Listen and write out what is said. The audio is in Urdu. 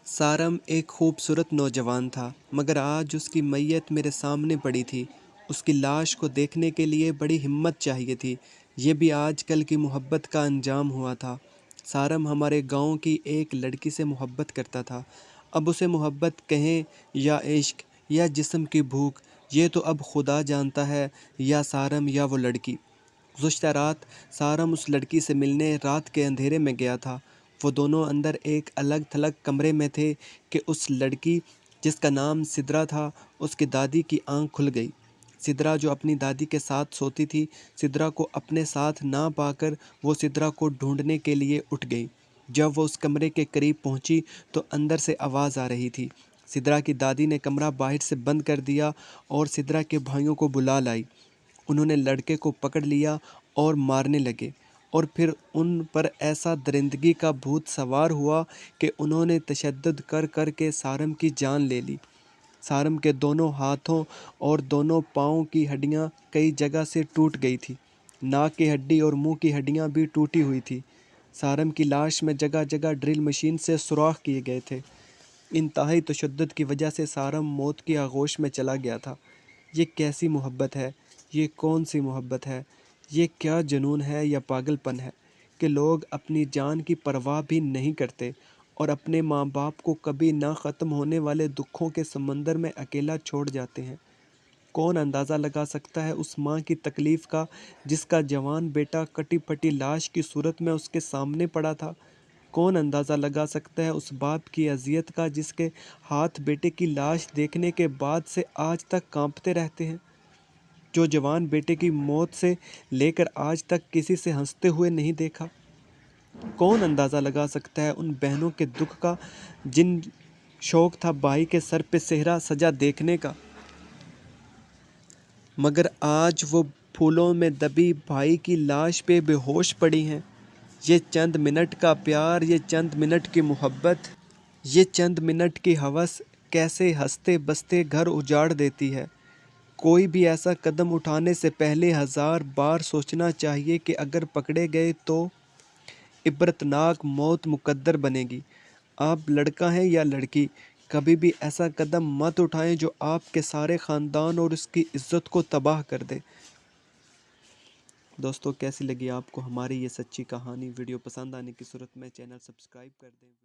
سارم ایک خوبصورت نوجوان تھا، مگر آج اس کی میت میرے سامنے پڑی تھی۔ اس کی لاش کو دیکھنے کے لیے بڑی ہمت چاہیے تھی۔ یہ بھی آج کل کی محبت کا انجام ہوا تھا۔ سارم ہمارے گاؤں کی ایک لڑکی سے محبت کرتا تھا۔ اب اسے محبت کہیں یا عشق یا جسم کی بھوک، یہ تو اب خدا جانتا ہے، یا سارم یا وہ لڑکی۔ گزشتہ رات سارم اس لڑکی سے ملنے رات کے اندھیرے میں گیا تھا۔ وہ دونوں اندر ایک الگ تھلگ کمرے میں تھے کہ اس لڑکی جس کا نام سدرا تھا، اس کی دادی کی آنکھ کھل گئی۔ سدرا جو اپنی دادی کے ساتھ سوتی تھی، سدرا کو اپنے ساتھ نہ پا کر وہ سدرا کو ڈھونڈنے کے لیے اٹھ گئی۔ جب وہ اس کمرے کے قریب پہنچی تو اندر سے آواز آ رہی تھی۔ سدرا کی دادی نے کمرہ باہر سے بند کر دیا اور سدرا کے بھائیوں کو بلا لائی۔ انہوں نے لڑکے کو پکڑ لیا اور مارنے لگے، اور پھر ان پر ایسا درندگی کا بھوت سوار ہوا کہ انہوں نے تشدد کر کر کے سارم کی جان لے لی۔ سارم کے دونوں ہاتھوں اور دونوں پاؤں کی ہڈیاں کئی جگہ سے ٹوٹ گئی تھی۔ ناک کی ہڈی اور منہ کی ہڈیاں بھی ٹوٹی ہوئی تھی۔ سارم کی لاش میں جگہ جگہ ڈرل مشین سے سوراخ کیے گئے تھے۔ انتہائی تشدد کی وجہ سے سارم موت کی آغوش میں چلا گیا تھا۔ یہ کیسی محبت ہے؟ یہ کون سی محبت ہے؟ یہ کیا جنون ہے یا پاگل پن ہے کہ لوگ اپنی جان کی پرواہ بھی نہیں کرتے اور اپنے ماں باپ کو کبھی نہ ختم ہونے والے دکھوں کے سمندر میں اکیلا چھوڑ جاتے ہیں۔ کون اندازہ لگا سکتا ہے اس ماں کی تکلیف کا جس کا جوان بیٹا کٹی پھٹی لاش کی صورت میں اس کے سامنے پڑا تھا؟ کون اندازہ لگا سکتا ہے اس باپ کی اذیت کا جس کے ہاتھ بیٹے کی لاش دیکھنے کے بعد سے آج تک کانپتے رہتے ہیں؟ جو جوان بیٹے کی موت سے لے کر آج تک کسی سے ہنستے ہوئے نہیں دیکھا؟ کون اندازہ لگا سکتا ہے ان بہنوں کے دکھ کا جن شوق تھا بھائی کے سر پہ صحرا سجا دیکھنے کا، مگر آج وہ پھولوں میں دبی بھائی کی لاش پہ بے ہوش پڑی ہیں؟ یہ چند منٹ کا پیار، یہ چند منٹ کی محبت، یہ چند منٹ کی ہوس کیسے ہنستے بستے گھر اجاڑ دیتی ہے۔ کوئی بھی ایسا قدم اٹھانے سے پہلے 1000 بار سوچنا چاہیے کہ اگر پکڑے گئے تو عبرتناک موت مقدر بنے گی۔ آپ لڑکا ہیں یا لڑکی، کبھی بھی ایسا قدم مت اٹھائیں جو آپ کے سارے خاندان اور اس کی عزت کو تباہ کر دے۔ دوستو، کیسی لگی آپ کو ہماری یہ سچی کہانی؟ ویڈیو پسند آنے کی صورت میں چینل سبسکرائب کر دیں۔